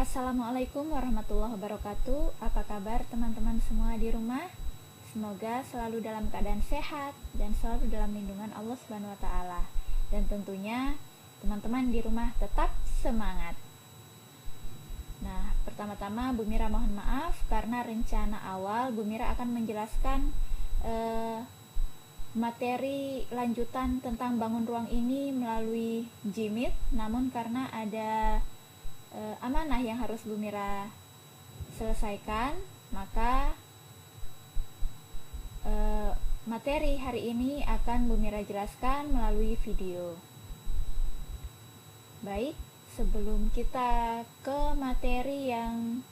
Assalamualaikum warahmatullahi wabarakatuh. Apa kabar teman-teman semua di rumah? Semoga selalu dalam keadaan sehat dan selalu dalam lindungan Allah Subhanahu wa taala. Dan tentunya teman-teman di rumah tetap semangat. Nah, pertama-tama Bu Mira mohon maaf karena rencana awal Bu Mira akan menjelaskan materi lanjutan tentang bangun ruang ini melalui Jimit, namun karena ada amanah yang harus Bu Mira selesaikan, maka materi hari ini akan Bu Mira jelaskan melalui video. Baik, sebelum kita ke materi yang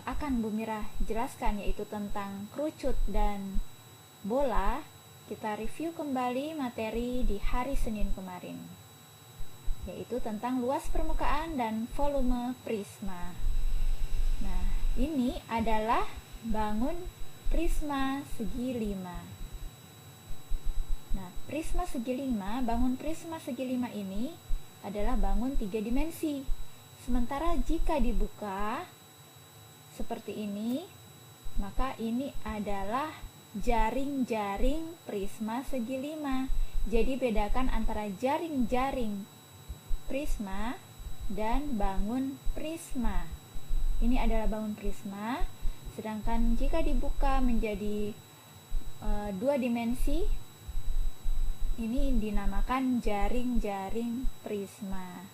akan Bu Mira jelaskan, yaitu tentang kerucut dan bola, kita review kembali materi di hari Senin kemarin, yaitu tentang luas permukaan dan volume prisma. Nah, ini adalah bangun prisma segi 5. Nah, prisma segi 5, bangun prisma segi 5 ini adalah bangun 3 dimensi. Sementara jika dibuka seperti ini, maka ini adalah jaring-jaring prisma segi 5. Jadi bedakan antara jaring-jaring prisma dan bangun prisma. Ini adalah bangun prisma, sedangkan jika dibuka menjadi 2 dimensi, ini dinamakan jaring-jaring prisma.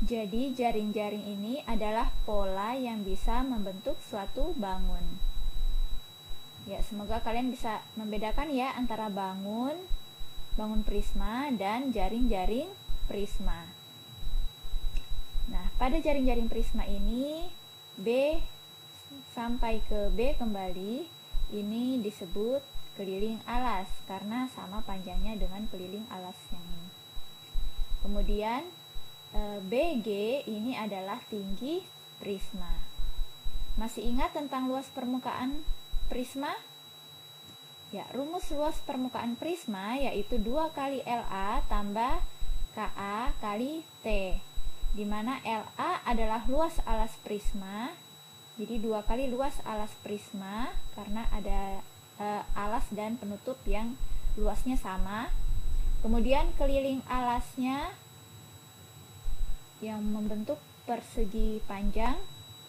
Jadi jaring-jaring ini adalah pola yang bisa membentuk suatu bangun. Ya, semoga kalian bisa membedakan ya antara bangun prisma dan jaring-jaring prisma. Nah, pada jaring-jaring prisma ini B sampai ke B kembali, ini disebut keliling alas karena sama panjangnya dengan keliling alas yang ini. Kemudian BG ini adalah tinggi prisma. Masih ingat tentang luas permukaan prisma? Ya, rumus luas permukaan prisma yaitu 2 kali LA tambah KA kali T, di mana LA adalah luas alas prisma. Jadi 2 kali luas alas prisma karena ada alas dan penutup yang luasnya sama. Kemudian keliling alasnya yang membentuk persegi panjang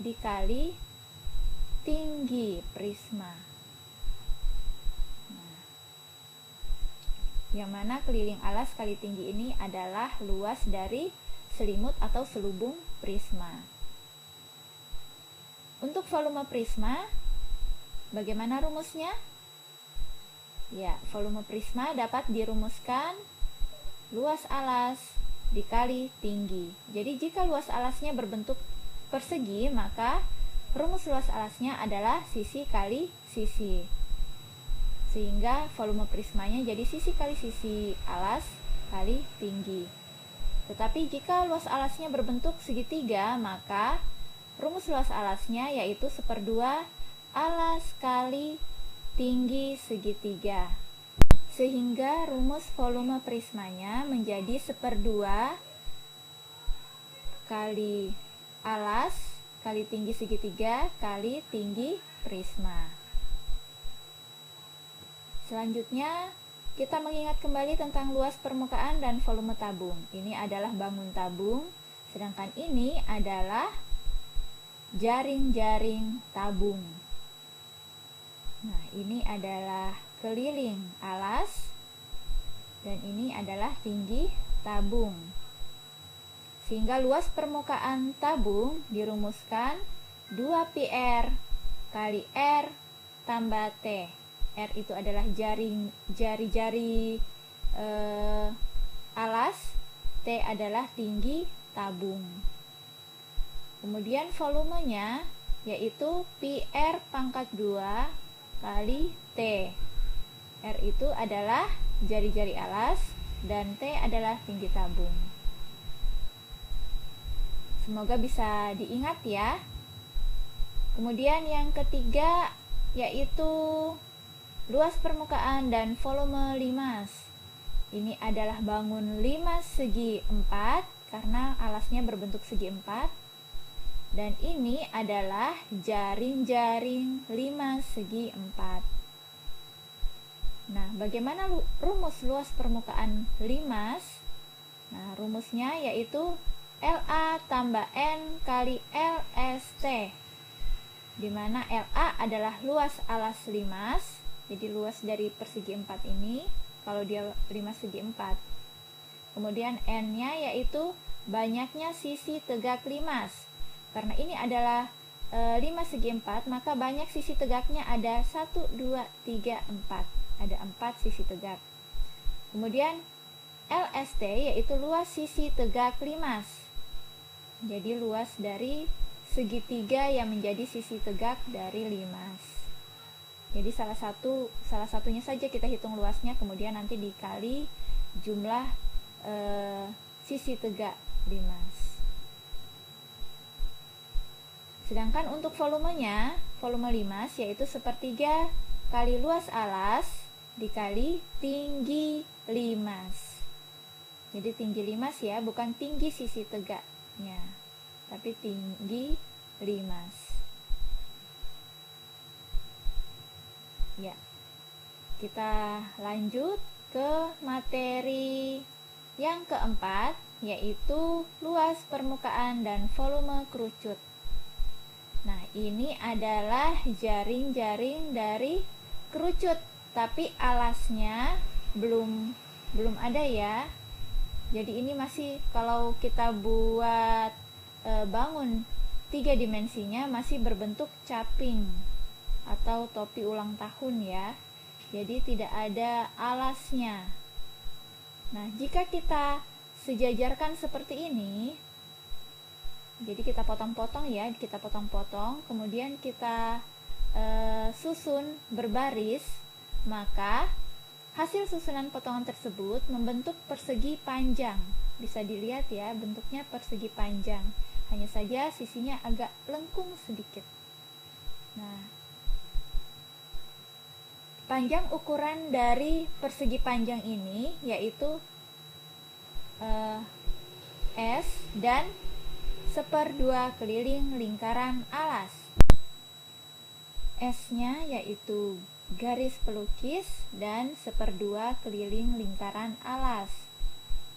dikali tinggi prisma. Yang mana keliling alas kali tinggi ini adalah luas dari selimut atau selubung prisma. Untuk volume prisma, bagaimana rumusnya? Ya, volume prisma dapat dirumuskan luas alas dikali tinggi. Jadi jika luas alasnya berbentuk persegi, maka rumus luas alasnya adalah sisi kali sisi, sehingga volume prismanya jadi sisi kali sisi alas kali tinggi. Tetapi jika luas alasnya berbentuk segitiga, maka rumus luas alasnya yaitu 1/2 alas kali tinggi segitiga, sehingga rumus volume prismanya menjadi 1/2 kali alas kali tinggi segitiga kali tinggi prisma. Selanjutnya, kita mengingat kembali tentang luas permukaan dan volume tabung. Ini adalah bangun tabung, sedangkan ini adalah jaring-jaring tabung. Nah, ini adalah keliling alas, dan ini adalah tinggi tabung. Sehingga luas permukaan tabung dirumuskan 2πr kali R tambah T. R itu adalah jari-jari alas, T adalah tinggi tabung. Kemudian volumenya yaitu PR pangkat 2 kali T. R itu adalah jari-jari alas dan T adalah tinggi tabung. Semoga bisa diingat ya. Kemudian yang ketiga yaitu luas permukaan dan volume limas. Ini adalah bangun limas segi 4 karena alasnya berbentuk segi 4. Dan ini adalah jaring-jaring 5 segi 4. Nah, bagaimana rumus luas permukaan limas? Nah, rumusnya yaitu LA tambah N kali LST, di mana LA adalah luas alas limas, jadi luas dari persegi 4 ini, kalau dia limas segi 4. Kemudian N-nya yaitu banyaknya sisi tegak limas. Karena ini adalah 5 segi 4, maka banyak sisi tegaknya ada 1, 2, 3, 4. Ada 4 sisi tegak. Kemudian LST yaitu luas sisi tegak limas. Jadi luas dari segitiga yang menjadi sisi tegak dari limas. Jadi salah satunya saja kita hitung luasnya, kemudian nanti dikali jumlah sisi tegak limas. Sedangkan untuk volumenya, volume limas yaitu 1/3 kali luas alas dikali tinggi limas. Jadi tinggi limas ya, bukan tinggi sisi tegaknya, tapi tinggi limas. Ya, kita lanjut ke materi yang keempat, yaitu luas permukaan dan volume kerucut. Nah, ini adalah jaring-jaring dari kerucut, tapi alasnya belum ada ya. Jadi ini masih, kalau kita buat bangun 3 dimensinya masih berbentuk caping atau topi ulang tahun ya. Jadi tidak ada alasnya. Nah, jika kita sejajarkan seperti ini, jadi kita potong-potong ya, kemudian kita susun berbaris, maka hasil susunan potongan tersebut membentuk persegi panjang. Bisa dilihat ya, bentuknya persegi panjang. Hanya saja sisinya agak lengkung sedikit. Nah, panjang ukuran dari persegi panjang ini yaitu S dan 1/2 keliling lingkaran alas. S-nya yaitu garis pelukis dan 1/2 keliling lingkaran alas.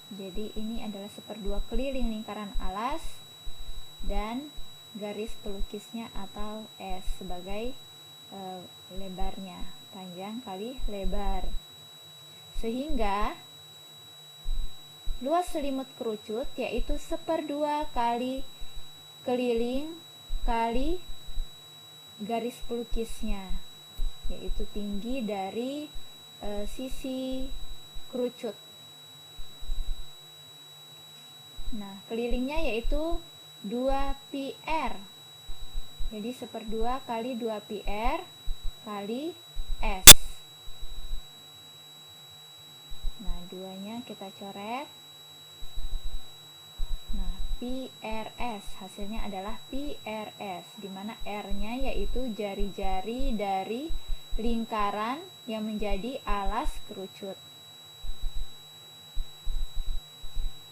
Jadi ini adalah 1/2 keliling lingkaran alas dan garis pelukisnya atau S sebagai lebarnya, panjang kali lebar. Sehingga luas selimut kerucut yaitu 1/2 kali keliling kali garis pelukisnya, yaitu tinggi dari sisi kerucut. Nah, kelilingnya yaitu 2 PR. Jadi 1/2 kali 2 PR kali S. Nah, 2-nya kita coret. Nah, PRS, hasilnya adalah PRS, di mana R-nya yaitu jari-jari dari lingkaran yang menjadi alas kerucut.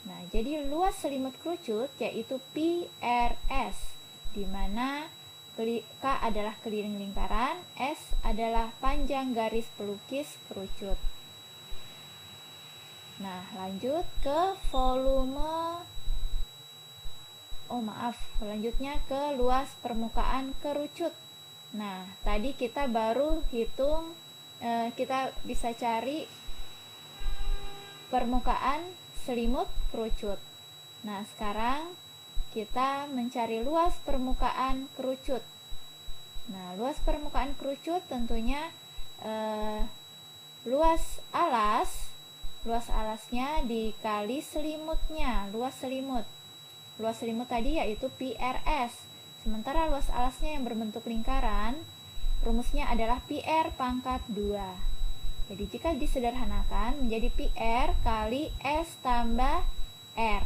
Nah, jadi luas selimut kerucut yaitu PRS, di mana K adalah keliling lingkaran, S adalah panjang garis pelukis kerucut. Nah, lanjut ke selanjutnya ke luas permukaan kerucut. Nah, tadi kita baru hitung, kita bisa cari permukaan selimut kerucut. Nah, sekarang kita mencari luas permukaan kerucut. Nah, luas permukaan kerucut tentunya luas alasnya dikali selimutnya, luas selimut. Luas selimut tadi yaitu PRS. Sementara luas alasnya yang berbentuk lingkaran, rumusnya adalah PR pangkat 2. Jadi jika disederhanakan menjadi PR kali S tambah R.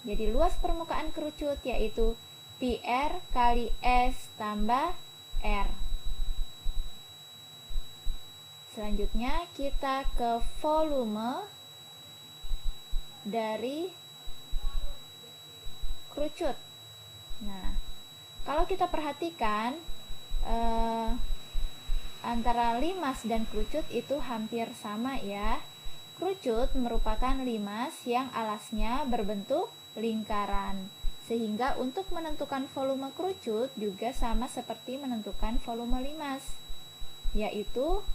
Jadi luas permukaan kerucut yaitu PR kali S tambah R. Selanjutnya kita ke volume dari kerucut. Nah, kalau kita perhatikan antara limas dan kerucut itu hampir sama ya. Kerucut merupakan limas yang alasnya berbentuk lingkaran, sehingga untuk menentukan volume kerucut juga sama seperti menentukan volume limas, yaitu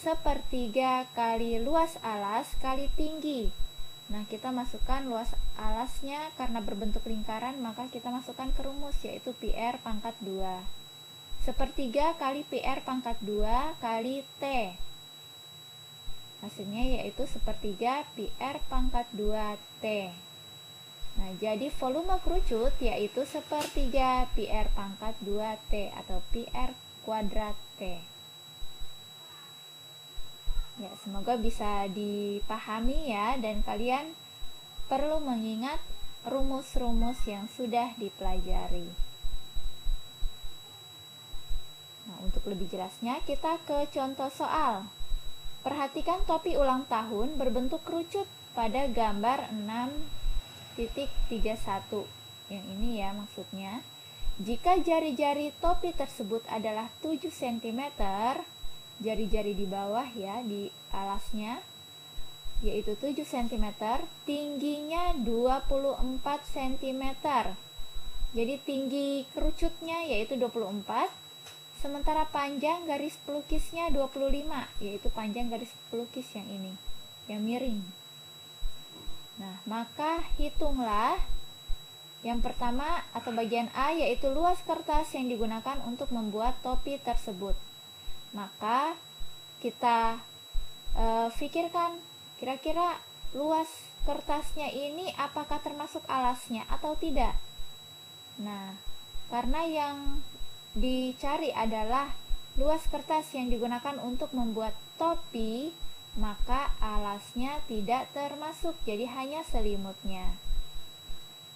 sepertiga kali luas alas kali tinggi. Nah, kita masukkan luas alasnya karena berbentuk lingkaran, maka kita masukkan ke rumus, yaitu PR pangkat 2. Sepertiga kali PR pangkat 2 kali T. Hasilnya yaitu sepertiga PR pangkat 2T. Nah, jadi volume kerucut yaitu sepertiga PR pangkat 2T atau PR kuadrat T. Ya, semoga bisa dipahami ya, dan kalian perlu mengingat rumus-rumus yang sudah dipelajari. Nah, untuk lebih jelasnya kita ke contoh soal. Perhatikan topi ulang tahun berbentuk kerucut pada gambar 6.31. Yang ini ya maksudnya. Jika jari-jari topi tersebut adalah 7 cm, jari-jari di bawah ya, di alasnya, yaitu 7 cm, tingginya 24 cm. Jadi tinggi kerucutnya yaitu 24, sementara panjang garis pelukisnya 25, yaitu panjang garis pelukis yang ini, yang miring. Nah, maka hitunglah yang pertama atau bagian A, yaitu luas kertas yang digunakan untuk membuat topi tersebut. Maka kita pikirkan kira-kira luas kertasnya ini apakah termasuk alasnya atau tidak. Nah, karena yang dicari adalah luas kertas yang digunakan untuk membuat topi, maka alasnya tidak termasuk, jadi hanya selimutnya.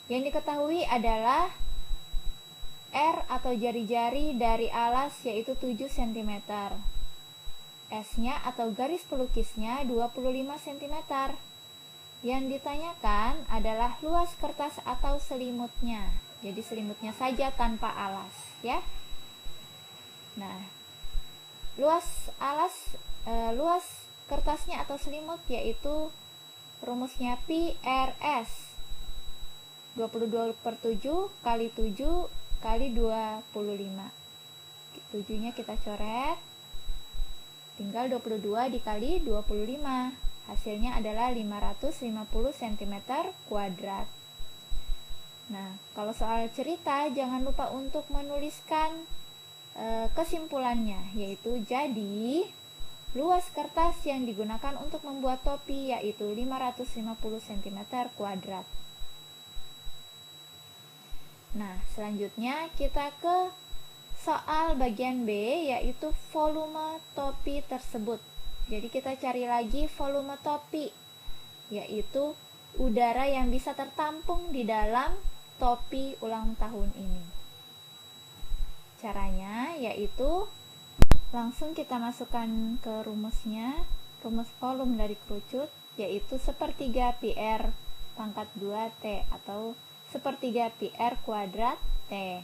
Yang diketahui adalah R atau jari-jari dari alas yaitu 7 cm. S-nya atau garis pelukisnya 25 cm. Yang ditanyakan adalah luas kertas atau selimutnya. Jadi selimutnya saja tanpa alas ya. Nah, luas kertasnya atau selimut yaitu rumusnya PRS 22/7 kali 7 kali 25. 7-nya kita coret, tinggal 22 dikali 25, hasilnya adalah 550 cm kuadrat. Nah, kalau soal cerita jangan lupa untuk menuliskan kesimpulannya, yaitu jadi luas kertas yang digunakan untuk membuat topi yaitu 550 cm kuadrat. Nah, selanjutnya kita ke soal bagian B, yaitu volume topi tersebut. Jadi kita cari lagi volume topi, yaitu udara yang bisa tertampung di dalam topi ulang tahun ini. Caranya yaitu langsung kita masukkan ke rumusnya, rumus volume dari kerucut, yaitu sepertiga PR pangkat 2T atau sepertiga PR kuadrat T.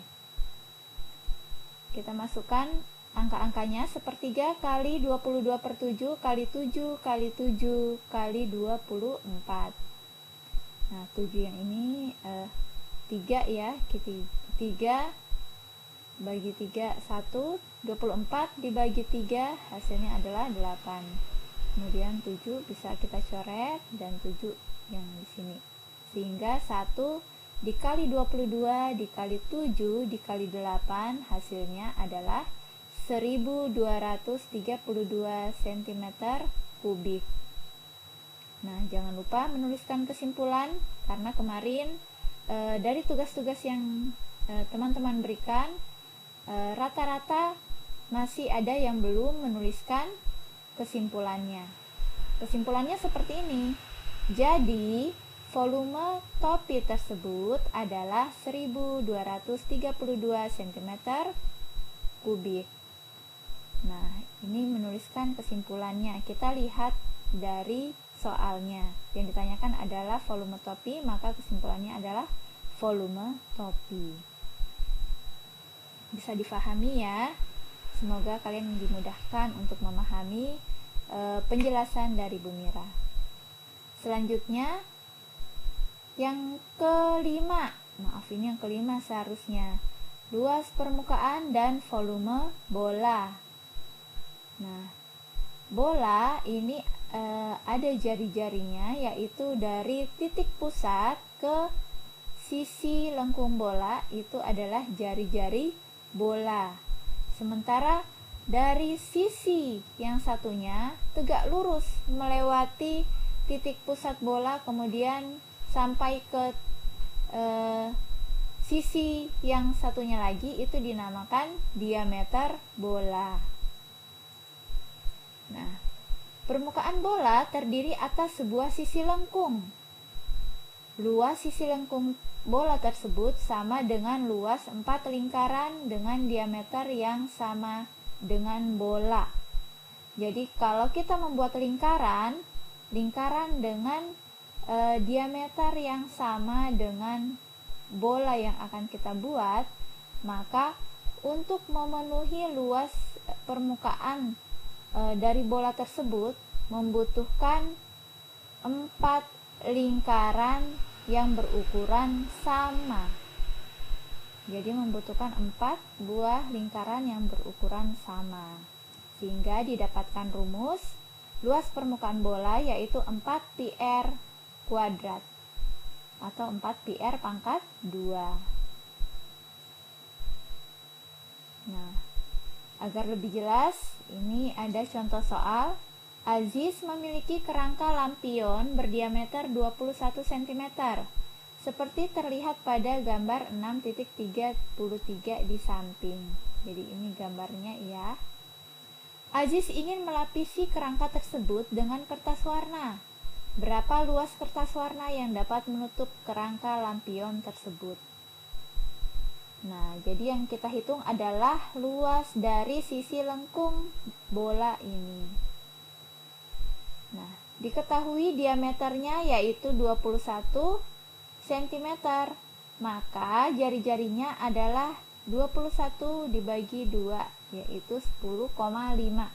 Kita masukkan angka-angkanya, sepertiga kali 22/7 kali 7 kali 7 kali 24. Nah, 7 yang ini 3 ya, 3 bagi 3 1, 24 dibagi 3 hasilnya adalah 8. Kemudian 7 bisa kita coret dan 7 yang di sini. Sehingga 1 dikali 22 dikali 7 dikali 8 hasilnya adalah 1232 cm kubik. Nah, jangan lupa menuliskan kesimpulan, karena kemarin dari tugas-tugas yang teman-teman berikan, rata-rata masih ada yang belum menuliskan kesimpulannya. Kesimpulannya seperti ini. Jadi, volume topi tersebut adalah 1232 cm kubik. Nah, ini menuliskan kesimpulannya. Kita lihat dari soalnya. Yang ditanyakan adalah volume topi, maka kesimpulannya adalah volume topi. Bisa difahami ya? Semoga kalian dimudahkan untuk memahami penjelasan dari Bu Mira. Selanjutnya yang kelima, ini yang kelima seharusnya, luas permukaan dan volume bola. Nah, bola ini ada jari-jarinya, yaitu dari titik pusat ke sisi lengkung bola itu adalah jari-jari bola. Sementara dari sisi yang satunya tegak lurus melewati titik pusat bola, kemudian sampai ke sisi yang satunya lagi, itu dinamakan diameter bola. Nah, permukaan bola terdiri atas sebuah sisi lengkung. Luas sisi lengkung bola tersebut sama dengan luas 4 lingkaran dengan diameter yang sama dengan bola. Jadi kalau kita membuat lingkaran dengan diameter yang sama dengan bola yang akan kita buat, maka untuk memenuhi luas permukaan dari bola tersebut membutuhkan 4 lingkaran yang berukuran sama. Jadi membutuhkan 4 buah lingkaran yang berukuran sama, sehingga didapatkan rumus luas permukaan bola yaitu 4 pi r kuadrat atau 4 pi r pangkat 2. Nah, agar lebih jelas, ini ada contoh soal. Aziz memiliki kerangka lampion berdiameter 21 cm, seperti terlihat pada gambar 6.33 di samping. Jadi ini gambarnya ya. Aziz ingin melapisi kerangka tersebut dengan kertas warna. Berapa luas kertas warna yang dapat menutup kerangka lampion tersebut? Nah, jadi yang kita hitung adalah luas dari sisi lengkung bola ini. Nah, diketahui diameternya yaitu 21 cm, maka jari-jarinya adalah 21 dibagi 2, yaitu 10,5.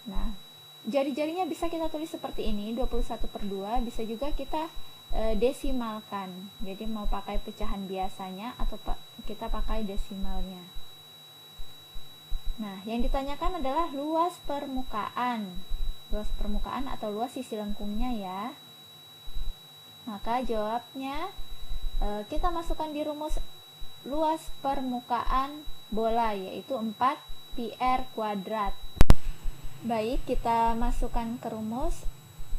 Nah, jari-jarinya bisa kita tulis seperti ini, 21/2, bisa juga kita desimalkan. Jadi mau pakai pecahan biasanya atau kita pakai desimalnya. Nah, yang ditanyakan adalah luas permukaan. Luas permukaan atau luas sisi lengkungnya ya. Maka jawabnya kita masukkan di rumus luas permukaan bola, yaitu 4 pi r kuadrat. Baik, kita masukkan ke rumus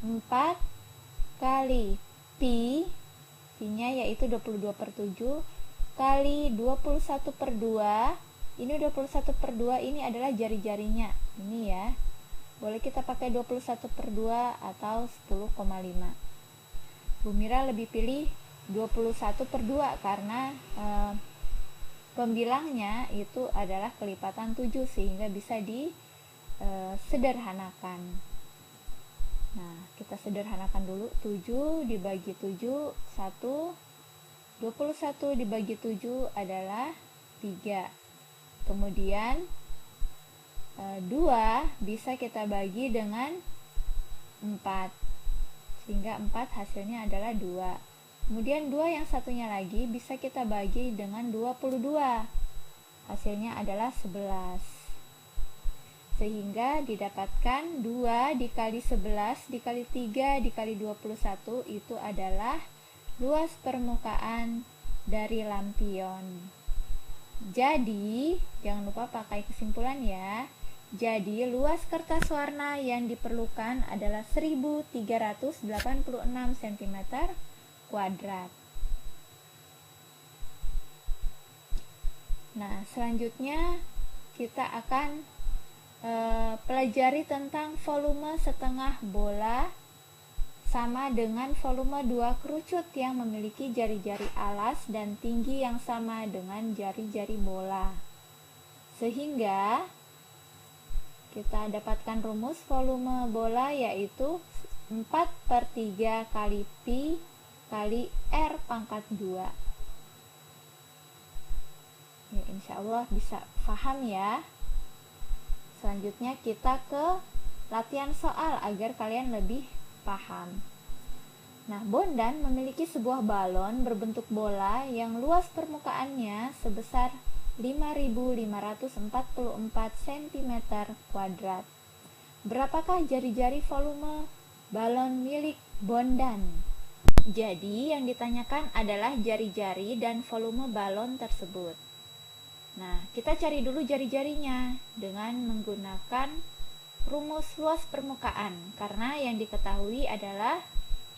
4 kali pi nya yaitu 22/7 kali 21/2. Ini 21/2 ini adalah jari-jarinya ini ya. Boleh kita pakai 21/2 atau 10,5. Bu Mira lebih pilih 21/2 karena pembilangnya itu adalah kelipatan 7 sehingga bisa disederhanakan. Nah, kita sederhanakan dulu. 7 dibagi 7 1, 21 dibagi 7 adalah 3. Kemudian 2 bisa kita bagi dengan 4, sehingga 4 hasilnya adalah 2. Kemudian 2 yang satunya lagi bisa kita bagi dengan 22, hasilnya adalah 11. Sehingga didapatkan 2 dikali 11 dikali 3 dikali 21 itu adalah luas permukaan dari lampion. Jadi, jangan lupa pakai kesimpulan ya. Jadi, luas kertas warna yang diperlukan adalah 1386 cm kuadrat. Nah, selanjutnya kita akan pelajari tentang volume setengah bola sama dengan volume 2 kerucut yang memiliki jari-jari alas dan tinggi yang sama dengan jari-jari bola. Sehingga kita dapatkan rumus volume bola yaitu 4/3 kali pi kali r pangkat 2. Ya, insya Allah bisa paham ya. Selanjutnya kita ke latihan soal agar kalian lebih paham. Nah, bondan memiliki sebuah balon berbentuk bola yang luas permukaannya sebesar 5.544 cm kuadrat. Berapakah jari-jari volume balon milik bondan? Jadi, yang ditanyakan adalah jari-jari dan volume balon tersebut. Nah, kita cari dulu jari-jarinya dengan menggunakan rumus luas permukaan, karena yang diketahui adalah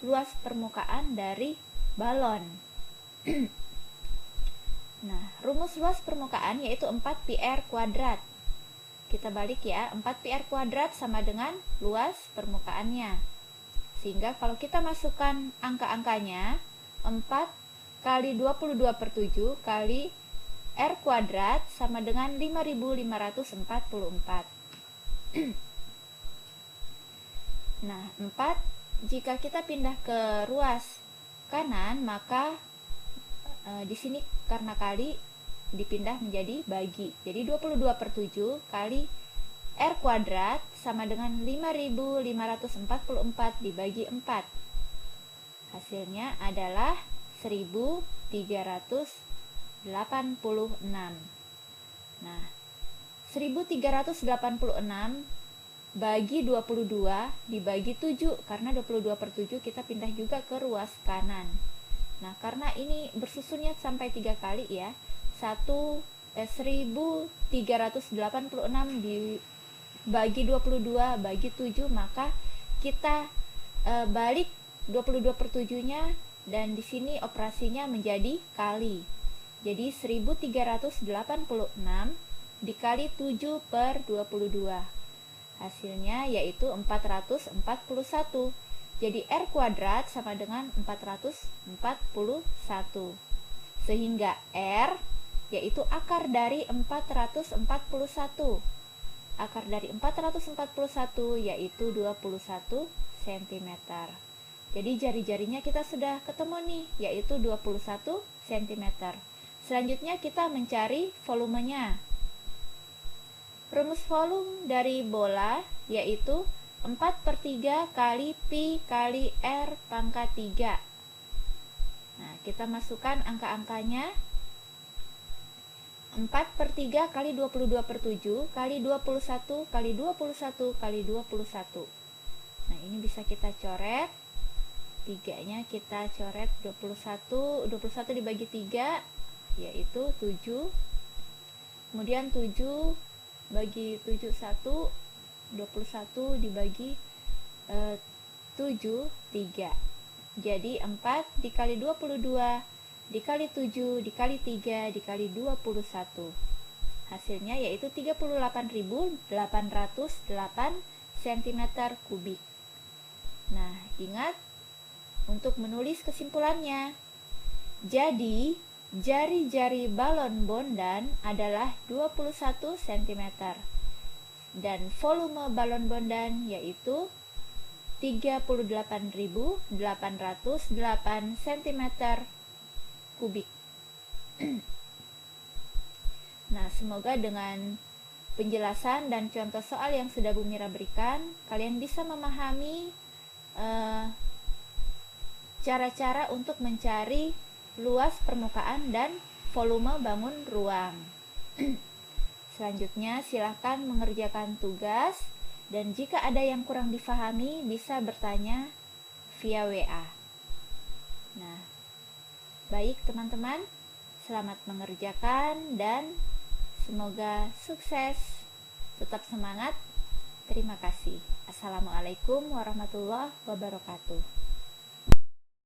luas permukaan dari balon. Nah, rumus luas permukaan yaitu 4πr kuadrat. Kita balik ya, 4πr kuadrat sama dengan luas permukaannya. Sehingga kalau kita masukkan angka-angkanya, 4 kali 22/7 kali R kuadrat sama dengan 5.544. Nah, 4 jika kita pindah ke ruas kanan, maka di sini karena kali dipindah menjadi bagi. Jadi 22/7 kali R kuadrat sama dengan 5.544 dibagi 4. Hasilnya adalah 1.386. Nah, 1.386 bagi 22 dibagi 7, karena 22/7 kita pindah juga ke ruas kanan. Nah, karena ini bersusunnya sampai 3 kali ya, 1.386 dibagi 22 bagi 7, maka kita balik 22/7 nya, dan di sini operasinya menjadi kali. Jadi 1.386 dikali 7/22. Hasilnya yaitu 441. Jadi R kuadrat sama dengan 441. Sehingga R yaitu akar dari 441. Akar dari 441 yaitu 21 cm. Jadi jari-jarinya kita sudah ketemu nih, yaitu 21 cm. Selanjutnya kita mencari volumenya. Rumus volume dari bola yaitu 4/3 kali Pi kali R pangkat 3. Nah, kita masukkan angka-angkanya. 4/3 kali 22/7 kali 21 kali 21 kali 21. Nah, ini bisa kita coret. 3-nya kita coret 21. 21 dibagi 3 yaitu 7. Kemudian 7 bagi 7 1, 21 dibagi 7 3. Jadi 4 dikali 22 dikali 7 dikali 3 dikali 21. Hasilnya yaitu 38.808 cm kubik. Nah, ingat untuk menulis kesimpulannya. Jadi, jari-jari balon bondan adalah 21 cm dan volume balon bondan yaitu 38.808 cm kubik. Nah, semoga dengan penjelasan dan contoh soal yang sudah Bu Mira berikan, kalian bisa memahami cara-cara untuk mencari luas permukaan dan volume bangun ruang. Selanjutnya silahkan mengerjakan tugas, dan jika ada yang kurang difahami bisa bertanya via WA. Nah, baik teman-teman, selamat mengerjakan dan semoga sukses. Tetap semangat. Terima kasih. Assalamualaikum warahmatullahi wabarakatuh.